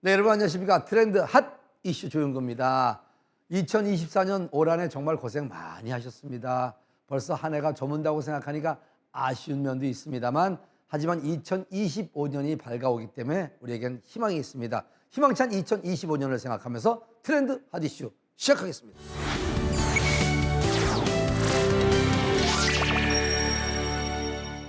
네, 여러분 안녕하십니까. 트렌드 핫 이슈 조윤구입니다. 2024년 올 한 해 정말 고생 많이 하셨습니다. 벌써 한 해가 저문다고 생각하니까 아쉬운 면도 있습니다만, 하지만 2025년이 밝아오기 때문에 우리에겐 희망이 있습니다. 희망찬 2025년을 생각하면서 트렌드 핫 이슈 시작하겠습니다.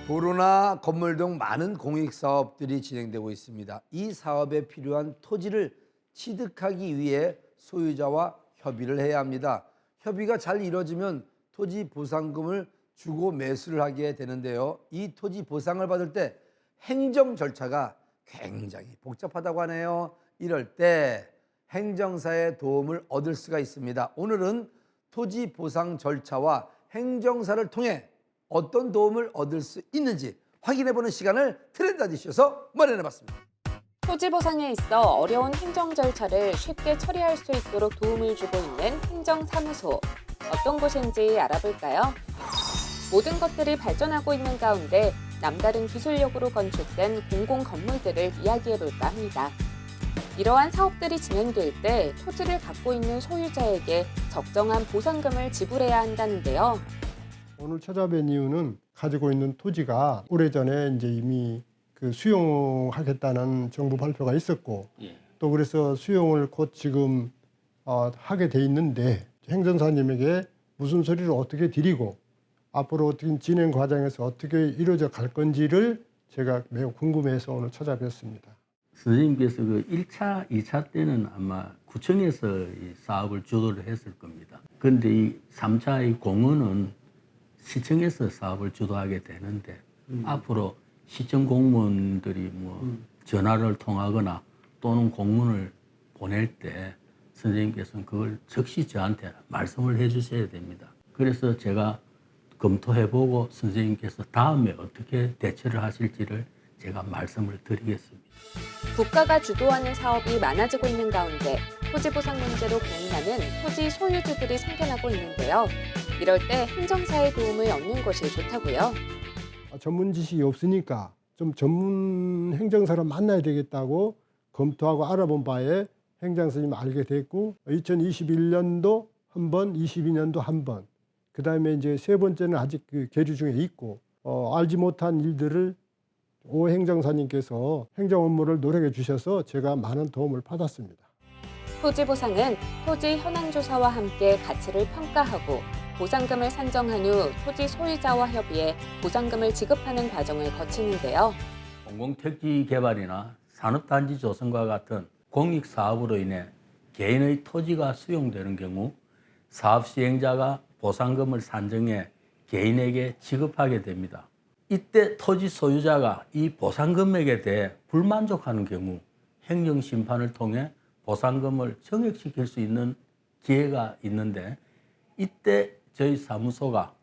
도로나 건물 등 많은 공익사업들이 진행되고 있습니다. 이 사업에 필요한 토지를 취득하기 위해 소유자와 협의를 해야 합니다. 협의가 잘 이루어지면 토지 보상금을 주고 매수를 하게 되는데요. 이 토지 보상을 받을 때 행정 절차가 굉장히 복잡하다고 하네요. 이럴 때 행정사의 도움을 얻을 수가 있습니다. 오늘은 토지 보상 절차와 행정사를 통해 어떤 도움을 얻을 수 있는지 확인해보는 시간을 트렌드 아디쇼에서 마련해봤습니다. 토지 보상에 있어 어려운 행정 절차를 쉽게 처리할 수 있도록 도움을 주고 있는 행정사무소. 어떤 곳인지 알아볼까요? 모든 것들이 발전하고 있는 가운데 남다른 기술력으로 건축된 공공 건물들을 이야기해볼까 합니다. 이러한 사업들이 진행될 때 토지를 갖고 있는 소유자에게 적정한 보상금을 지불해야 한다는데요. 오늘 찾아뵌 이유는 가지고 있는 토지가 오래전에 이제 이미 그 수용하겠다는 정부 발표가 있었고, 또 그래서 수용을 곧 지금 하게 돼 있는데, 행정사님에게 무슨 소리를 어떻게 드리고 앞으로 어떻게 진행 과정에서 어떻게 이루어져 갈 건지를 제가 매우 궁금해서 오늘 찾아뵙습니다. 선생님께서 그 1차, 2차 때는 아마 구청에서 이 사업을 주도를 했을 겁니다. 그런데 이 3차 이 공원은 시청에서 사업을 주도하게 되는데, 앞으로 시청 공무원들이 뭐 전화를 통하거나 또는 공문을 보낼 때 선생님께서는 그걸 즉시 저한테 말씀을 해 주셔야 됩니다. 그래서 제가 검토해보고 선생님께서 다음에 어떻게 대처를 하실지를 제가 말씀을 드리겠습니다. 국가가 주도하는 사업이 많아지고 있는 가운데 토지 보상 문제로 고민하는 토지 소유주들이 생겨나고 있는데요. 이럴 때 행정사의 도움을 얻는 것이 좋다고요. 전문 지식이 없으니까 좀 전문 행정사를 만나야 되겠다고 검토하고 알아본 바에 행정사님 알게 됐고, 2021년도 한 번, 22년도 한 번, 그 다음에 이제 세 번째는 아직 그 계류 중에 있고, 알지 못한 일들을 오 행정사님께서 행정 업무를 노력해 주셔서 제가 많은 도움을 받았습니다. 토지 보상은 토지 현황 조사와 함께 가치를 평가하고 보상금을 산정한 후 토지 소유자와 협의해 보상금을 지급하는 과정을 거치는데요. 공공택지 개발이나 산업단지 조성과 같은 공익사업으로 인해 개인의 토지가 수용되는 경우 사업 시행자가 보상금을 산정해 개인에게 지급하게 됩니다. 이때 토지 소유자가 이 보상 금액에 대해 불만족하는 경우 행정심판을 통해 보상금을 정액시킬 수 있는 기회가 있는데, 이때 저희 사무소가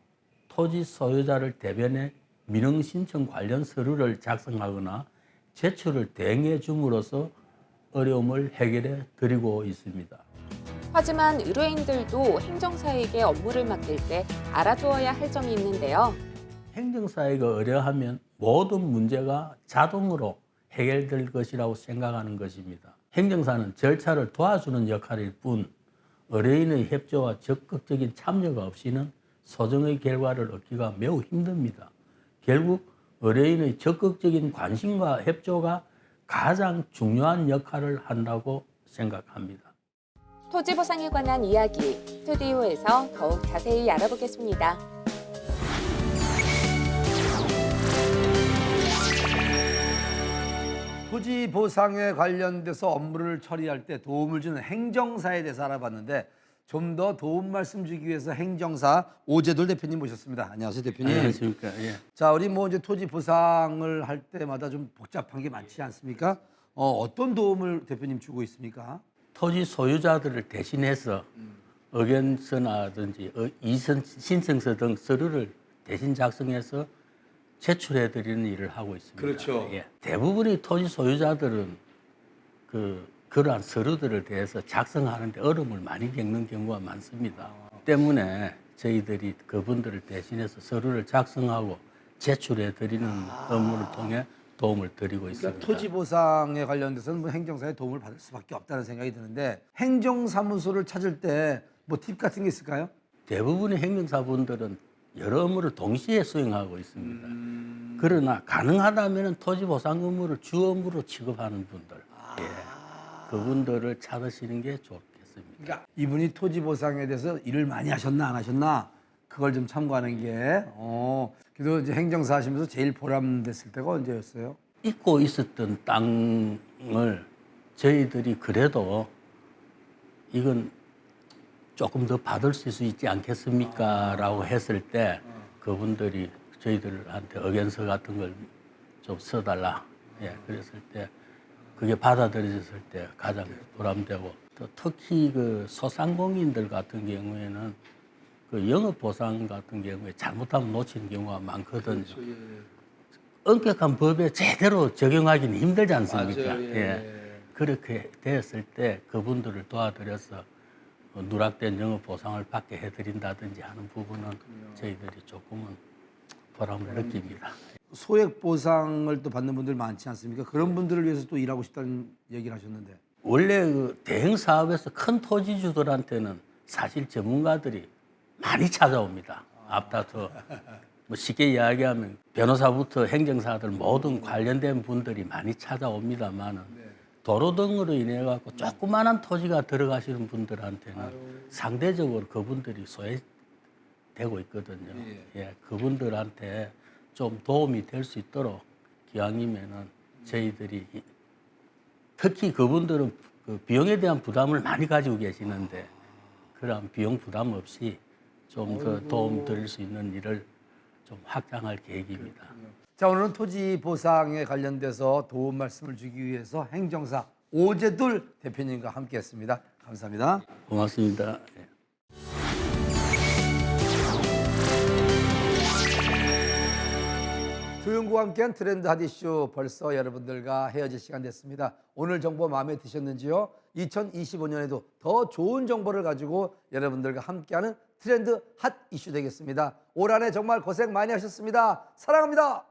토지 소유자를 대변해 민원신청 관련 서류를 작성하거나 제출을 대행해 줌으로써 어려움을 해결해 드리고 있습니다. 하지만 의뢰인들도 행정사에게 업무를 맡길 때 알아두어야 할 점이 있는데요. 행정사회가 의뢰하면 모든 문제가 자동으로 해결될 것이라고 생각하는 것입니다. 행정사는 절차를 도와주는 역할일 뿐 의뢰인의 협조와 적극적인 참여가 없이는 소정의 결과를 얻기가 매우 힘듭니다. 결국 의뢰인의 적극적인 관심과 협조가 가장 중요한 역할을 한다고 생각합니다. 토지 보상에 관한 이야기 스튜디오에서 더욱 자세히 알아보겠습니다. 토지 보상에 관련돼서 업무를 처리할 때 도움을 주는 행정사에 대해서 알아봤는데, 좀 더 도움 말씀 주기 위해서 행정사 오재돌 대표님 모셨습니다. 안녕하세요, 대표님. 안녕하십니까. 예. 자, 우리 뭐 이제 토지 보상을 할 때마다 좀 복잡한 게 많지 않습니까? 어떤 도움을 대표님 주고 있습니까? 토지 소유자들을 대신해서 의견서나든지 이전 신청서 등 서류를 대신 작성해서 제출해 드리는 일을 하고 있습니다. 그렇죠. 예. 대부분의 토지 소유자들은 그러한 서류들을 대해서 작성하는데 어려움을 많이 겪는 경우가 많습니다. 때문에 저희들이 그분들을 대신해서 서류를 작성하고 제출해 드리는 업무를 통해 도움을 드리고 있습니다. 그러니까 토지 보상에 관련돼서는 뭐 행정사의 도움을 받을 수밖에 없다는 생각이 드는데 행정사무소를 찾을 때 뭐 팁 같은 게 있을까요? 대부분의 행정사분들은 여러 업무를 동시에 수행하고 있습니다. 그러나 가능하다면 토지 보상 업무를 주 업무로 취급하는 분들, 예, 그분들을 찾으시는 게 좋겠습니다. 그러니까 이분이 토지 보상에 대해서 일을 많이 하셨나 안 하셨나 그걸 좀 참고하는 게 그래도 이제 행정사 하시면서 제일 보람됐을 때가 언제였어요? 잊고 있었던 땅을 저희들이 그래도 이건 조금 더 받을 수 있지 않겠습니까? 라고 했을 때 그분들이 저희들한테 의견서 같은 걸 좀 써달라. 예, 그랬을 때 그게 받아들여졌을 때 가장 보람되고 또 특히 그 소상공인들 같은 경우에는 그 영업 보상 같은 경우에 잘못하면 놓치는 경우가 많거든요. 엄격한 법에 제대로 적용하기는 힘들지 않습니까? 맞아요, 예. 예. 그렇게 되었을 때 그분들을 도와드려서 누락된 영업 보상을 받게 해드린다든지 하는 부분은 저희들이 조금은 보람을 느낍니다. 소액 보상을 또 받는 분들 많지 않습니까? 그런 분들을 위해서 또 일하고 싶다는 얘기를 하셨는데 원래 그 대형 사업에서 큰 토지주들한테는 사실 전문가들이 많이 찾아옵니다. 앞다퉈 뭐 쉽게 이야기하면 변호사부터 행정사들 모든 관련된 분들이 많이 찾아옵니다만은 도로 등으로 인해 갖고 조그마한 토지가 들어가시는 분들한테는 상대적으로 그분들이 소외되고 있거든요. 예, 그분들한테 좀 도움이 될 수 있도록 기왕이면은 저희들이 특히 그분들은 그 비용에 대한 부담을 많이 가지고 계시는데 그런 비용 부담 없이 좀 더 도움 드릴 수 있는 일을 좀 확장할 계획입니다. 자, 오늘은 토지 보상에 관련돼서 도움 말씀을 주기 위해서 행정사 오재돌 대표님과 함께했습니다. 감사합니다. 고맙습니다. 예. 조용구와 함께한 트렌드 핫이슈 벌써 여러분들과 헤어질 시간 됐습니다. 오늘 정보 마음에 드셨는지요? 2025년에도 더 좋은 정보를 가지고 여러분들과 함께하는 트렌드 핫 이슈 되겠습니다. 올 한 해 정말 고생 많이 하셨습니다. 사랑합니다.